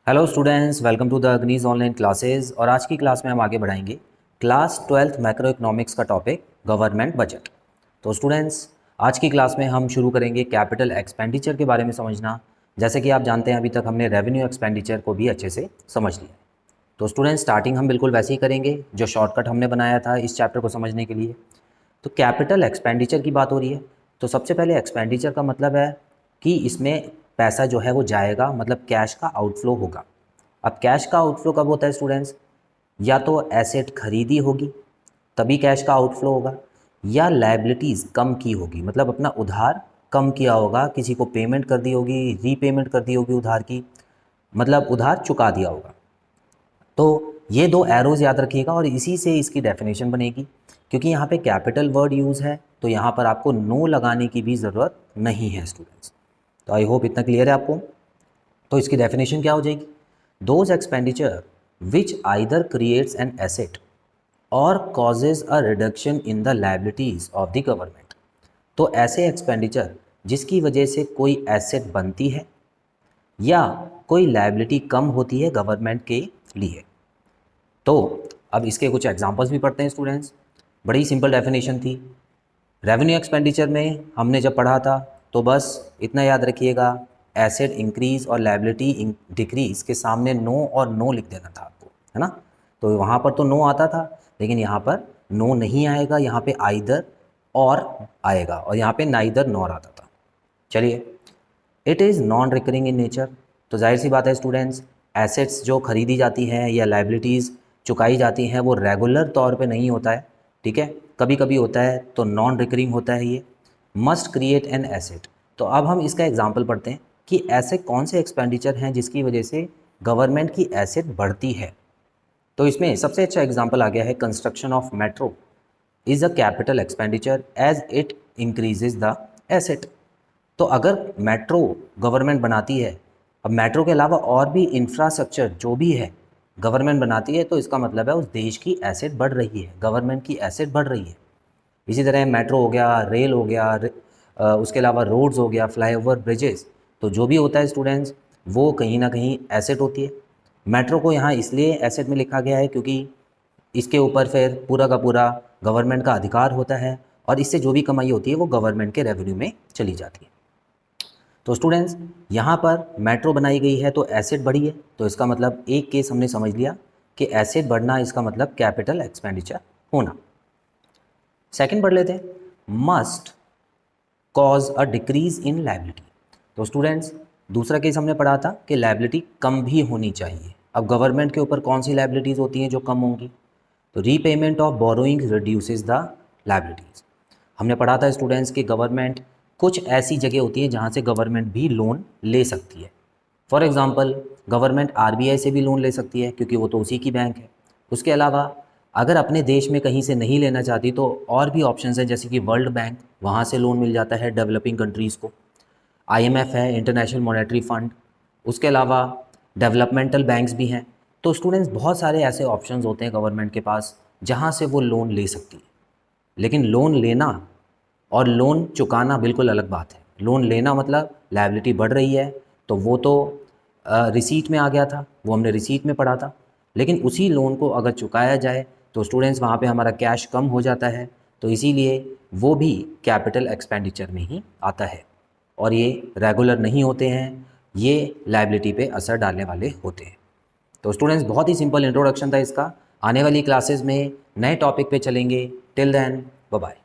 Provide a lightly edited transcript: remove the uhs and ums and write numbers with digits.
Hello students, welcome to the अग्नीज online classes. और आज की क्लास में हम आगे बढ़ाएंगे क्लास 12th मैक्रो इकोनॉमिक्स का टॉपिक गवर्नमेंट बजट। तो स्टूडेंट्स, आज की क्लास में हम शुरू करेंगे कैपिटल एक्सपेंडिचर के बारे में समझना। जैसे कि आप जानते हैं, अभी तक हमने रेवेन्यू एक्सपेंडिचर को भी अच्छे से समझ लिया। तो स्टूडेंट्स, स्टार्टिंग हम बिल्कुल वैसे ही करेंगे जो शॉर्टकट हमने बनाया था इस चैप्टर को समझने के लिए। तो कैपिटल एक्सपेंडिचर की बात हो रही है, तो सबसे पहले एक्सपेंडिचर का मतलब है कि इसमें पैसा जो है वो जाएगा, मतलब कैश का आउटफ्लो होगा। अब कैश का आउटफ्लो कब होता है स्टूडेंट्स? या तो एसेट खरीदी होगी तभी कैश का आउटफ्लो होगा, या लायबिलिटीज़ कम की होगी, मतलब अपना उधार कम किया होगा, किसी को पेमेंट कर दी होगी, रीपेमेंट कर दी होगी उधार की, मतलब उधार चुका दिया होगा। तो ये दो एरोज़ याद रखिएगा और इसी से इसकी डेफिनेशन बनेगी। क्योंकि यहाँ पे कैपिटल वर्ड यूज़ है तो यहाँ पर आपको नो लगाने की भी ज़रूरत नहीं है स्टूडेंट्स। तो आई होप इतना क्लियर है आपको। तो इसकी डेफिनेशन क्या हो जाएगी? Those expenditure which either creates an asset or causes a reduction in the liabilities of the government. तो ऐसे एक्सपेंडिचर जिसकी वजह से कोई एसेट बनती है या कोई लायबिलिटी कम होती है गवर्नमेंट के लिए। तो अब इसके कुछ एग्जांपल्स भी पढ़ते हैं स्टूडेंट्स। बड़ी सिंपल डेफिनेशन थी। रेवेन्यू एक्सपेंडिचर में हमने जब पढ़ा था तो बस इतना याद रखिएगा, एसेट इंक्रीज और लायबिलिटी डिक्रीज के सामने नो और नो लिख देना था आपको, है ना। तो वहाँ पर तो नो आता था, लेकिन यहाँ पर नो नहीं आएगा, यहाँ पे आइदर और आएगा, और यहाँ पे नाइदर नॉर आता था। चलिए, it is non recurring in nature. तो जाहिर सी बात है स्टूडेंट्स, एसेट्स जो खरीदी जाती हैं या लाइबिलिटीज़ चुकाई जाती हैं वो रेगुलर तौर पे नहीं होता है, ठीक है, कभी कभी होता है, तो नॉन रिकरिंग होता है ये। Must create an asset. तो अब हम इसका एग्जांपल पढ़ते हैं कि ऐसे कौन से एक्सपेंडिचर हैं जिसकी वजह से गवर्नमेंट की एसेट बढ़ती है। तो इसमें सबसे अच्छा एग्जांपल आ गया है, construction of metro is a capital expenditure as it increases the asset. तो अगर मेट्रो गवर्नमेंट बनाती है, अब मेट्रो के अलावा और भी इंफ्रास्ट्रक्चर जो भी है गवर्नमेंट बनाती है, तो इसका मतलब है उस देश की एसेट बढ़ रही है, गवर्नमेंट की एसेट बढ़ रही है। इसी तरह मेट्रो हो गया, रेल हो गया, उसके अलावा रोड्स हो गया, फ्लाईओवर, ब्रिजेस, तो जो भी होता है स्टूडेंट्स वो कहीं ना कहीं एसेट होती है। मेट्रो को यहाँ इसलिए एसेट में लिखा गया है क्योंकि इसके ऊपर फिर पूरा का पूरा गवर्नमेंट का अधिकार होता है और इससे जो भी कमाई होती है वो गवर्नमेंट के रेवेन्यू में चली जाती है। तो स्टूडेंट्स, यहाँ पर मेट्रो बनाई गई है तो एसेट बढ़ी है, तो इसका मतलब एक केस हमने समझ लिया कि एसेट बढ़ना इसका मतलब कैपिटल एक्सपेंडिचर होना। सेकंड पढ़ लेते हैं, must cause a decrease in liability. तो स्टूडेंट्स, दूसरा केस हमने पढ़ा था कि लायबिलिटी कम भी होनी चाहिए। अब गवर्नमेंट के ऊपर कौन सी लायबिलिटीज़ होती हैं जो कम होंगी? तो repayment of borrowing reduces the liabilities. हमने पढ़ा था स्टूडेंट्स कि गवर्नमेंट कुछ ऐसी जगह होती है जहाँ से गवर्नमेंट भी लोन ले सकती है। फॉर एग्ज़ाम्पल, गवर्नमेंट आरबीआई से भी लोन ले सकती है क्योंकि वो तो उसी की बैंक है। उसके अलावा अगर अपने देश में कहीं से नहीं लेना चाहती तो और भी ऑप्शंस हैं, जैसे कि वर्ल्ड बैंक, वहाँ से लोन मिल जाता है डेवलपिंग कंट्रीज़ को। आईएमएफ है, इंटरनेशनल मॉनेटरी फंड। उसके अलावा डेवलपमेंटल बैंक्स भी हैं। तो स्टूडेंट्स, बहुत सारे ऐसे ऑप्शंस होते हैं गवर्नमेंट के पास जहाँ से वो लोन ले सकती है। लेकिन लोन लेना और लोन चुकाना बिल्कुल अलग बात है। लोन लेना मतलब लायबिलिटी बढ़ रही है तो वो तो रिसीट में आ गया था, वो हमने रिसीट में पढ़ा था। लेकिन उसी लोन को अगर चुकाया जाए तो स्टूडेंट्स वहाँ पे हमारा कैश कम हो जाता है, तो इसीलिए वो भी कैपिटल एक्सपेंडिचर में ही आता है और ये रेगुलर नहीं होते हैं, ये लायबिलिटी पे असर डालने वाले होते हैं। तो स्टूडेंट्स, बहुत ही सिंपल इंट्रोडक्शन था इसका। आने वाली क्लासेस में नए टॉपिक पे चलेंगे। Till then, bye bye.